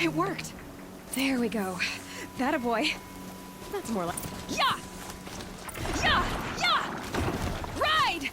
It worked! There we go. That a boy. That's more like... Yeah! Yeah! Yeah! Ride!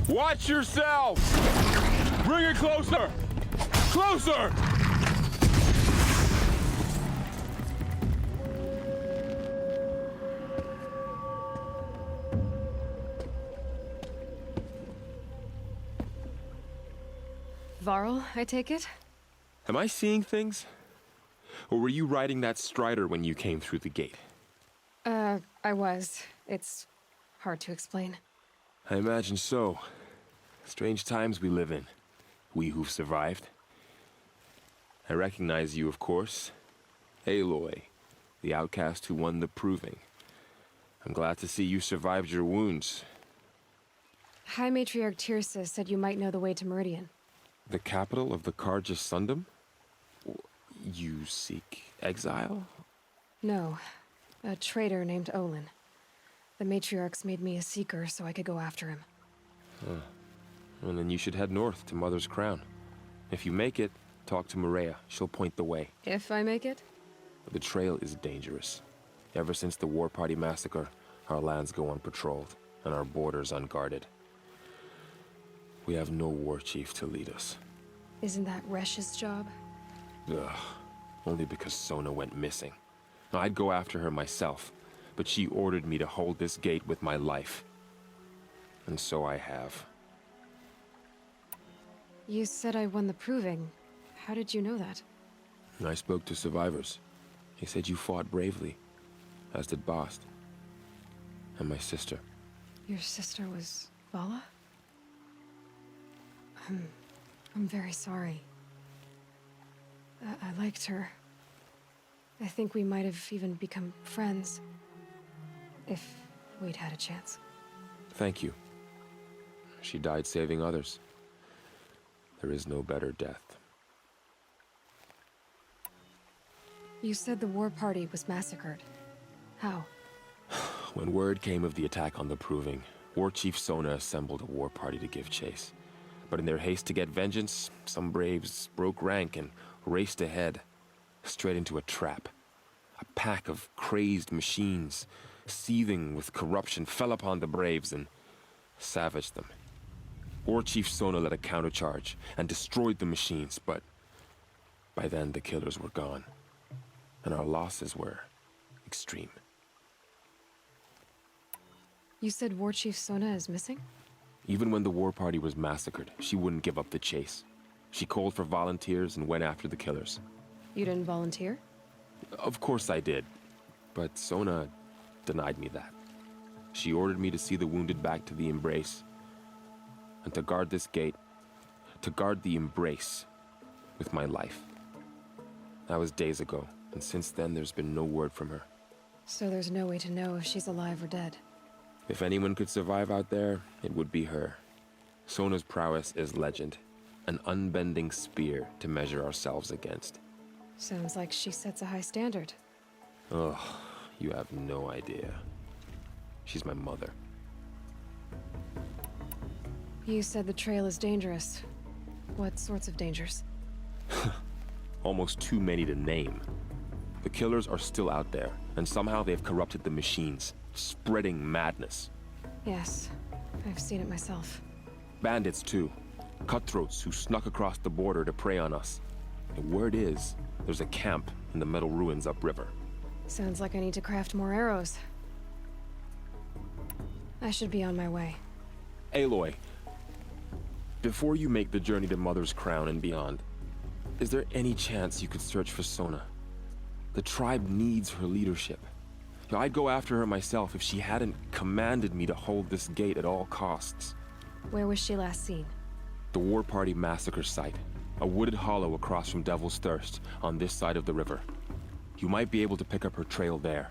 Watch yourselves! Bring it closer! Closer! Varl, I take it? Am I seeing things? Or were you riding that strider when you came through the gate? I was. It's hard to explain. I imagine so. Strange times we live in. We who've survived. I recognize you, of course. Aloy, the outcast who won the proving. I'm glad to see you survived your wounds. High Matriarch Tirsa said you might know the way to Meridian. The capital of the Carja Sundom? You seek exile? No. A traitor named Olin. The Matriarchs made me a seeker so I could go after him. Well, then you should head north to Mother's Crown. If you make it, talk to Maria. She'll point the way. If I make it? The trail is dangerous. Ever since the War Party massacre, our lands go unpatrolled, and our borders unguarded. We have no war chief to lead us. Isn't that Resh's job? Ugh. Only because Sona went missing. I'd go after her myself, but she ordered me to hold this gate with my life. And so I have. You said I won the proving. How did you know that? I spoke to survivors. They said you fought bravely, as did Bast. And my sister. Your sister was Vala? I'm very sorry. I liked her. I think we might have even become friends. If we'd had a chance. Thank you. She died saving others. There is no better death. You said the war party was massacred. How? When word came of the attack on the Proving, War Chief Sona assembled a war party to give chase. But in their haste to get vengeance, some braves broke rank and raced ahead, straight into a trap. A pack of crazed machines, seething with corruption, fell upon the braves and savaged them. War Chief Sona led a countercharge and destroyed the machines, but by then the killers were gone, and our losses were extreme. You said War Chief Sona is missing? Even when the war party was massacred, she wouldn't give up the chase. She called for volunteers and went after the killers. You didn't volunteer? Of course I did, but Sona denied me that. She ordered me to see the wounded back to the Embrace, and to guard this gate, to guard the Embrace with my life. That was days ago, and since then there's been no word from her. So there's no way to know if she's alive or dead. If anyone could survive out there, it would be her. Sona's prowess is legend, an unbending spear to measure ourselves against. Sounds like she sets a high standard. Ugh, you have no idea. She's my mother. You said the trail is dangerous. What sorts of dangers? Almost too many to name. The killers are still out there, and somehow they've corrupted the machines, spreading madness. Yes, I've seen it myself. Bandits, too. Cutthroats who snuck across the border to prey on us. The word is, there's a camp in the metal ruins upriver. Sounds like I need to craft more arrows. I should be on my way. Aloy, before you make the journey to Mother's Crown and beyond, is there any chance you could search for Sona? The tribe needs her leadership. I'd go after her myself if she hadn't commanded me to hold this gate at all costs. Where was she last seen? The War Party massacre site. A wooded hollow across from Devil's Thirst, on this side of the river. You might be able to pick up her trail there.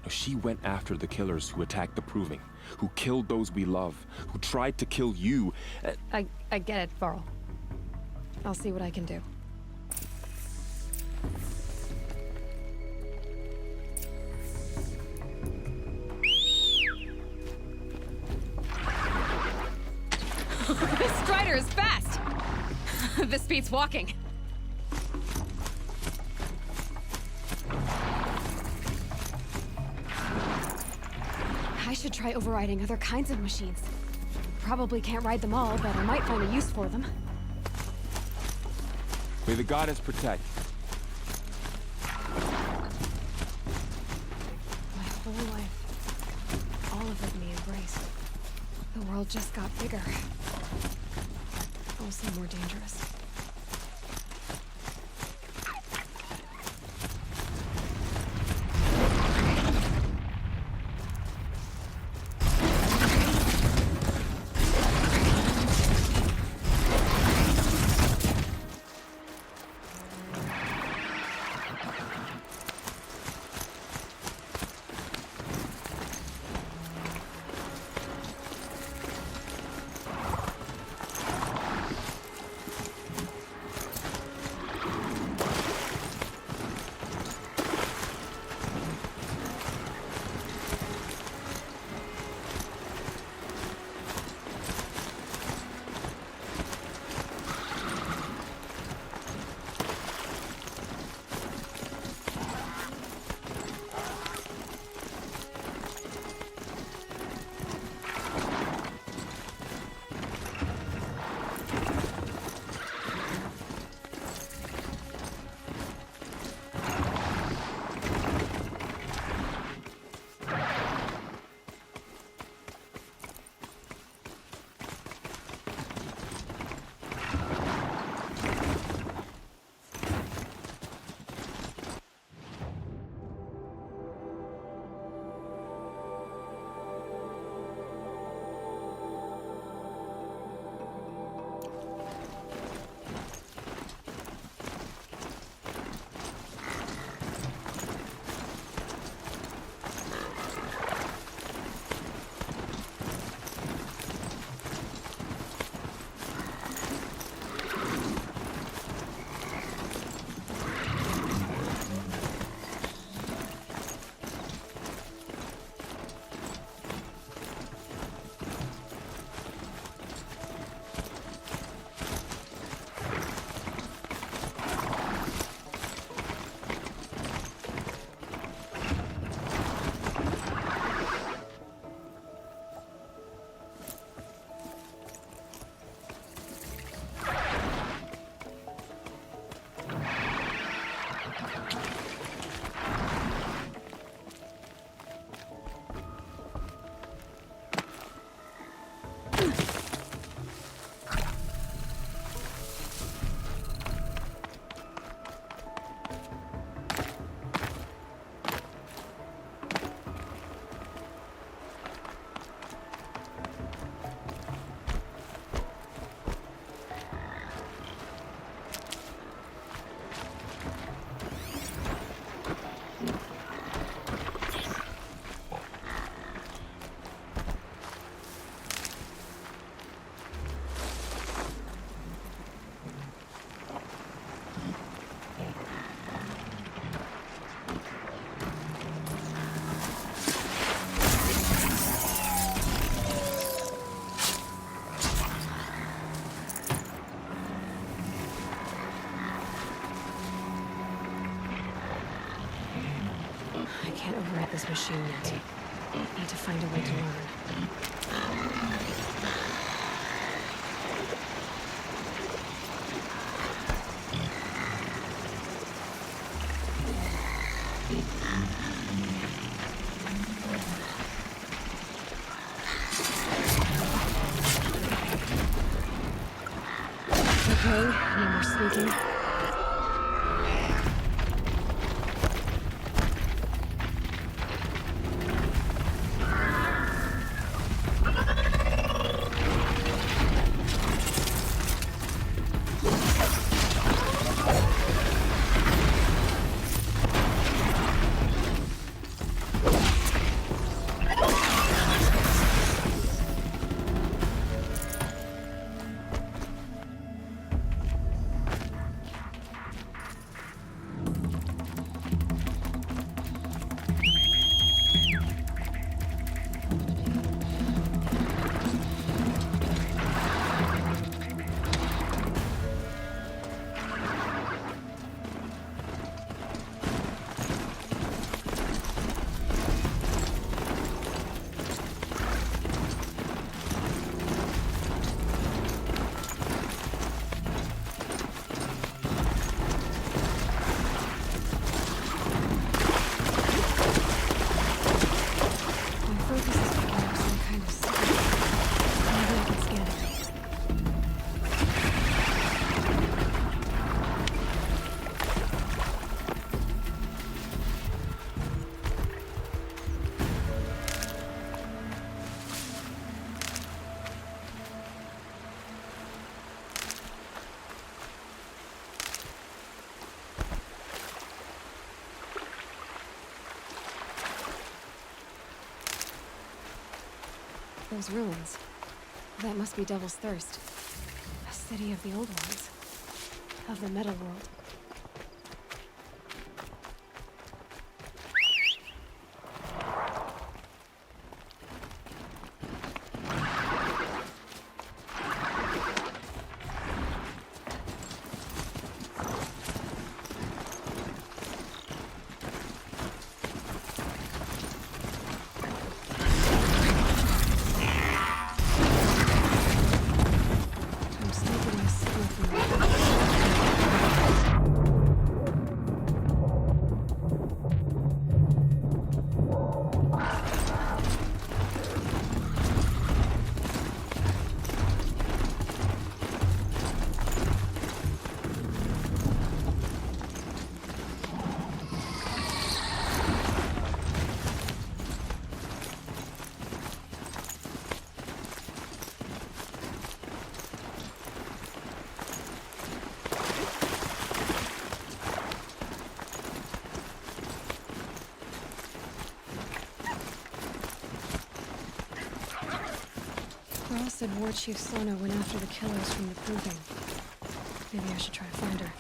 Now, she went after the killers who attacked the Proving, who killed those we love, who tried to kill you. I get it, Varl. I'll see what I can do. This Strider is fast! This beats walking. I should try overriding other kinds of machines. Probably can't ride them all, but I might find a use for them. May the goddess protect. My whole life, all of it me embraced. The world just got bigger. Also more dangerous. this machine yet. Need to find a way to learn. Okay, no more sneaking. Those ruins. That must be Devil's Thirst. A city of the old ones. Of the metal world. Carl said War Chief Sona went after the killers from the Proving. Maybe I should try to find her.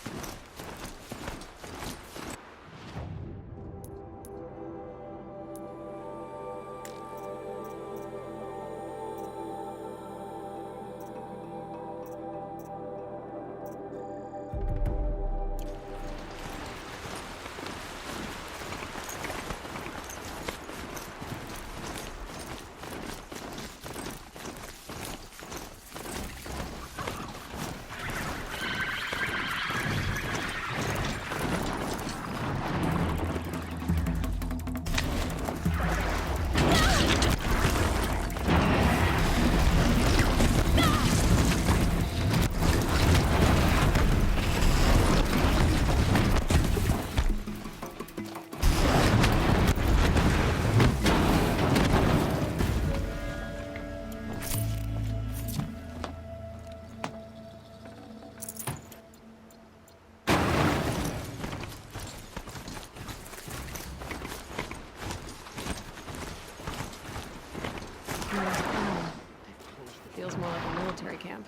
Feels more like a military camp.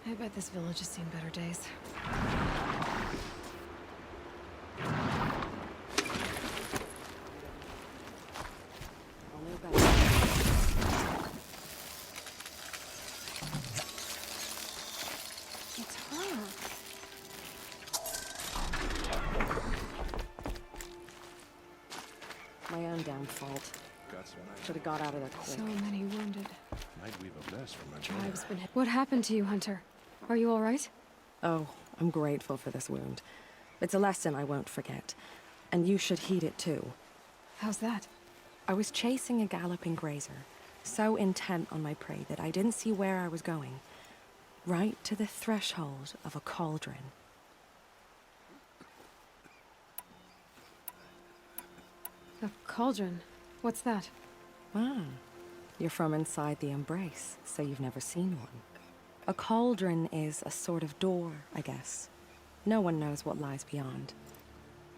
I bet this village has seen better days. It's her. My own down. Should have got out of there quick. So many wounded. Might leave a mess for my Tribe's been hit. What happened to you, Hunter? Are you all right? Oh, I'm grateful for this wound. It's a lesson I won't forget. And you should heed it too. How's that? I was chasing a galloping grazer, so intent on my prey that I didn't see where I was going. Right to the threshold of a cauldron. A cauldron? What's that? Ah, you're from inside the Embrace, so you've never seen one. A cauldron is a sort of door, I guess. No one knows what lies beyond.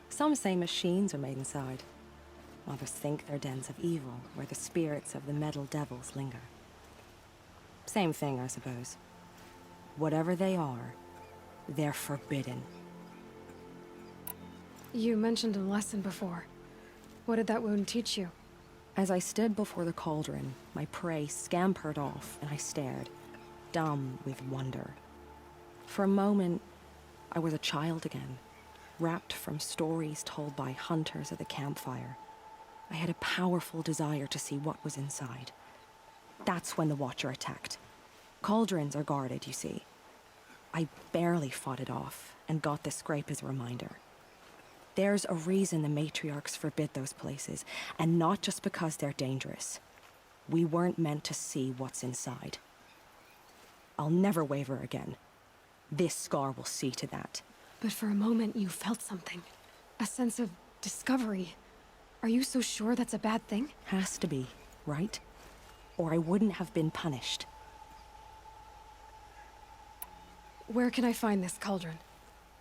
Some say machines are made inside. Others think they're dens of evil, where the spirits of the metal devils linger. Same thing, I suppose. Whatever they are, they're forbidden. You mentioned a lesson before. What did that wound teach you? As I stood before the cauldron, my prey scampered off, and I stared, dumb with wonder. For a moment, I was a child again, wrapped from stories told by hunters at the campfire. I had a powerful desire to see what was inside. That's when the Watcher attacked. Cauldrons are guarded, you see. I barely fought it off, and got this scrape as a reminder. There's a reason the matriarchs forbid those places, and not just because they're dangerous. We weren't meant to see what's inside. I'll never waver again. This scar will see to that. But for a moment you felt something. A sense of discovery. Are you so sure that's a bad thing? Has to be, right? Or I wouldn't have been punished. Where can I find this cauldron?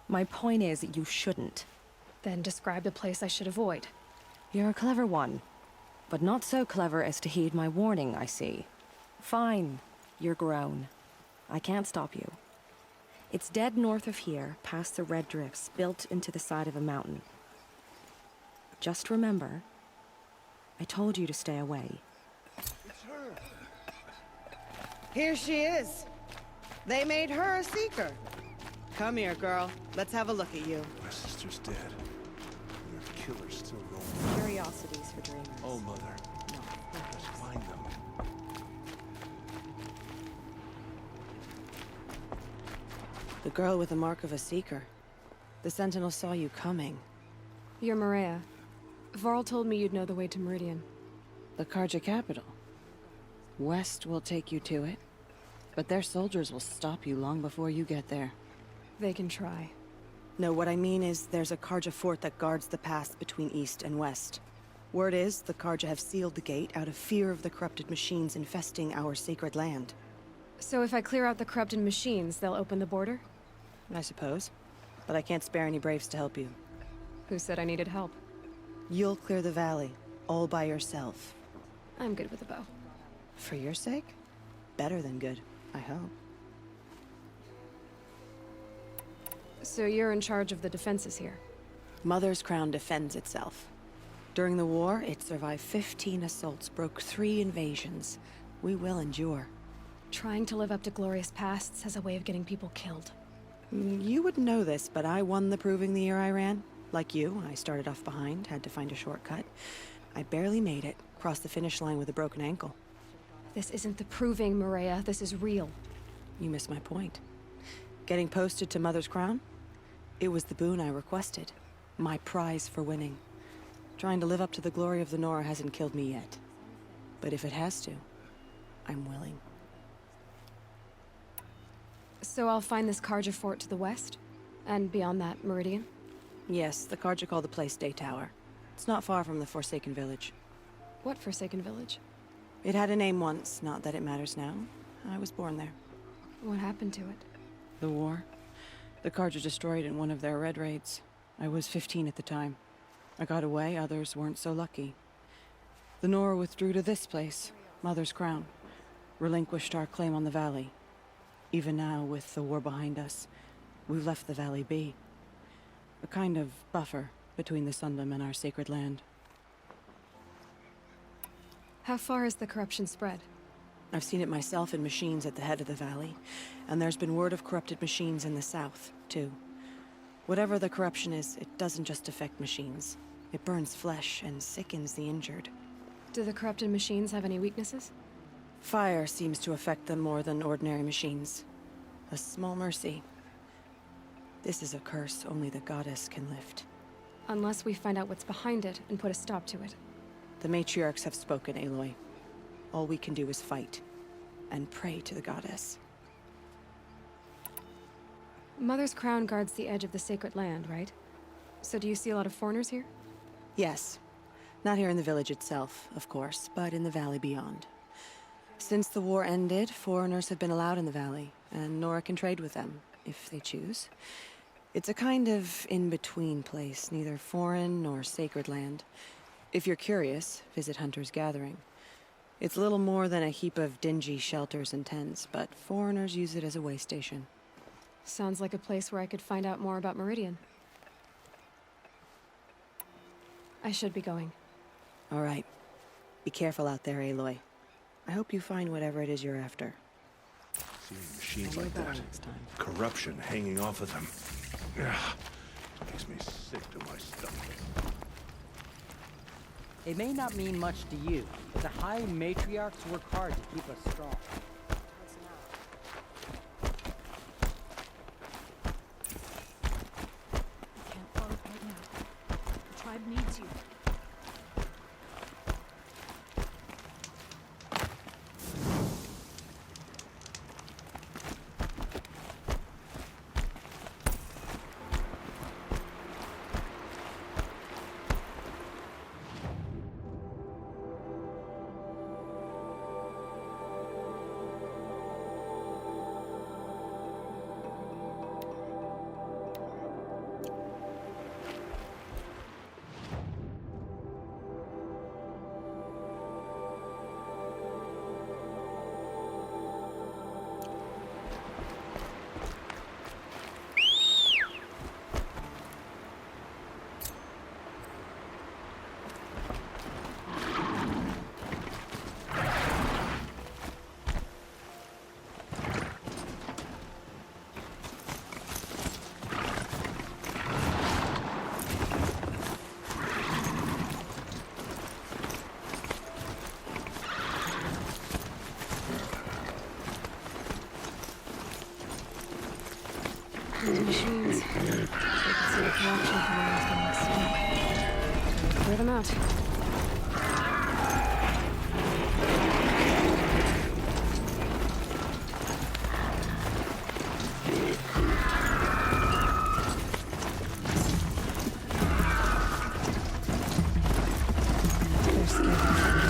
My point is that you shouldn't. Then describe the place I should avoid. You're a clever one. But not so clever as to heed my warning, I see. Fine, you're grown. I can't stop you. It's dead north of here, past the red drifts built into the side of a mountain. Just remember, I told you to stay away. Here she is. They made her a seeker. Come here, girl. Let's have a look at you. My sister's dead. And there's killers still roaming. Curiosities for dreamers. Oh, mother. Let's find them. The girl with the mark of a seeker. The Sentinel saw you coming. You're Maria. Varl told me you'd know the way to Meridian. The Karja capital. West will take you to it. But their soldiers will stop you long before you get there. They can try. No, what I mean is there's a Karja fort that guards the pass between east and west. Word is the Karja have sealed the gate out of fear of the corrupted machines infesting our sacred land. So if I clear out the corrupted machines, they'll open the border? I suppose. But I can't spare any braves to help you. Who said I needed help? You'll clear the valley, all by yourself. I'm good with a bow. For your sake? Better than good, I hope. So you're in charge of the defenses here? Mother's Crown defends itself. During the war, it survived 15 assaults, broke 3 invasions. We will endure. Trying to live up to glorious pasts has a way of getting people killed. You wouldn't know this, but I won the Proving the year I ran. Like you, I started off behind, had to find a shortcut. I barely made it, crossed the finish line with a broken ankle. This isn't the Proving, Maria. This is real. You missed my point. Getting posted to Mother's Crown? It was the boon I requested. My prize for winning. Trying to live up to the glory of the Nora hasn't killed me yet. But if it has to, I'm willing. So I'll find this Karja fort to the west? And beyond that, Meridian? Yes, the Karja call the place Day Tower. It's not far from the Forsaken Village. What Forsaken Village? It had a name once, not that it matters now. I was born there. What happened to it? The war. The Karja destroyed in one of their red raids. I was 15 at the time. I got away, others weren't so lucky. The Nora withdrew to this place, Mother's Crown. Relinquished our claim on the valley. Even now, with the war behind us, we've left the valley be. A kind of buffer between the Sundom and our sacred land. How far has the corruption spread? I've seen it myself in machines at the head of the valley, and there's been word of corrupted machines in the south, too. Whatever the corruption is, it doesn't just affect machines. It burns flesh and sickens the injured. Do the corrupted machines have any weaknesses? Fire seems to affect them more than ordinary machines. A small mercy. This is a curse only the goddess can lift. Unless we find out what's behind it and put a stop to it. The matriarchs have spoken, Aloy. All we can do is fight. And pray to the goddess. Mother's crown guards the edge of the sacred land, right? So do you see a lot of foreigners here? Yes. Not here in the village itself, of course, but in the valley beyond. Since the war ended, foreigners have been allowed in the valley, and Nora can trade with them, if they choose. It's a kind of in-between place, neither foreign nor sacred land. If you're curious, visit Hunter's Gathering. It's little more than a heap of dingy shelters and tents, but foreigners use it as a way station. Sounds like a place where I could find out more about Meridian. I should be going. All right. Be careful out there, Aloy. I hope you find whatever it is you're after. Seeing machines Tell me like about that. it next time. Corruption hanging off of them. Ugh. Makes me sick to my stomach. It may not mean much to you, but the High Matriarchs work hard to keep us strong. I can't follow right now. The tribe needs you. The machines. So you can see the corruption coming into the next. Clear them out. They're scared of me.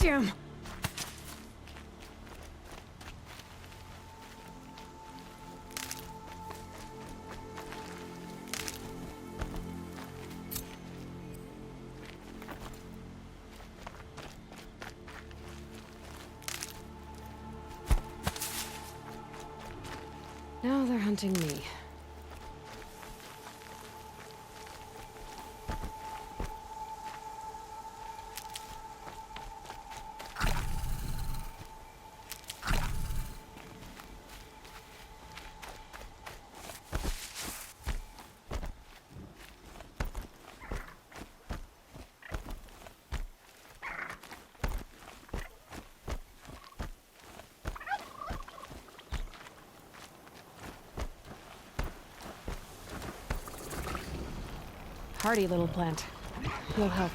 Damn! Now they're hunting me. Hardy little plant. You'll help.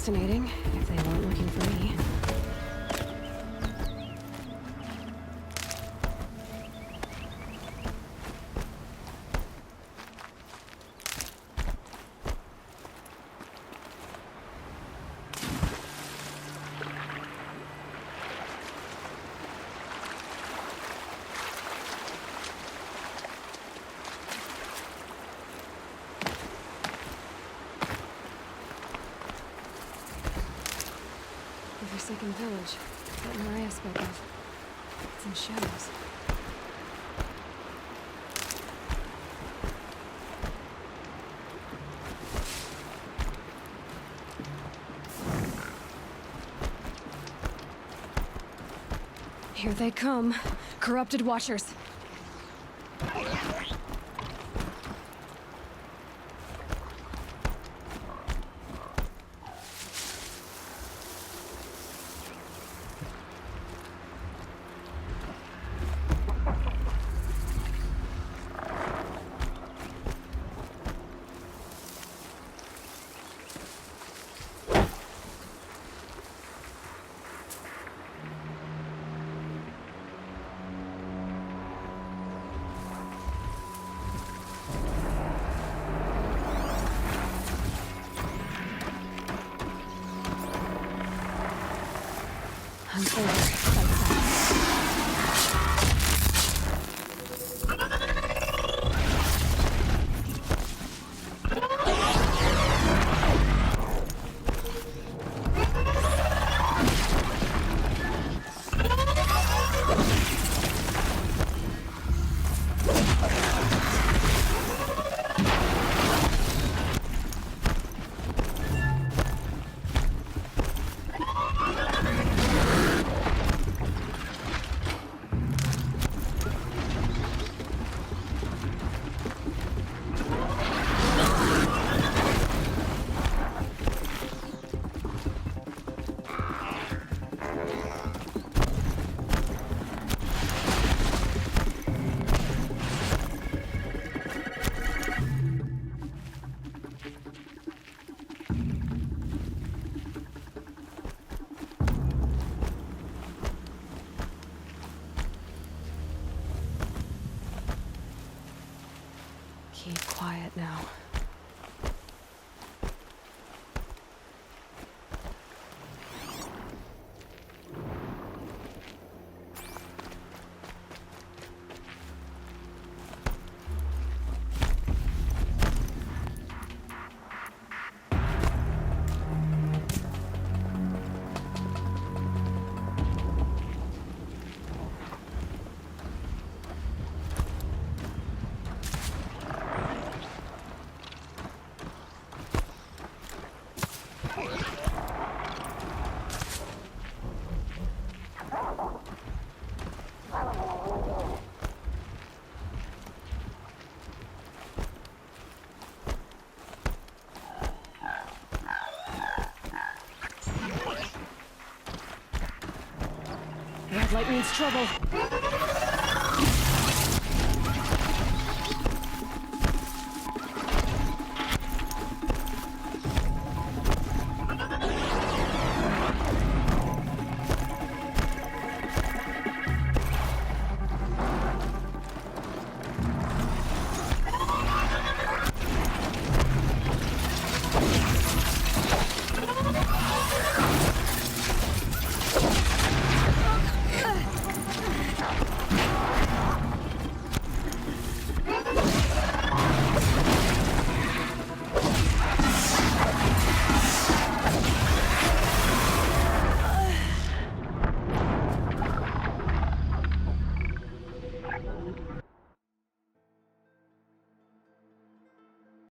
fascinating, if they weren't looking for me. The Forsaken Village that Maria spoke of. It's in shadows. Here they come. Corrupted Watchers. Hunt over. Like that. Keep quiet now. Red light means trouble.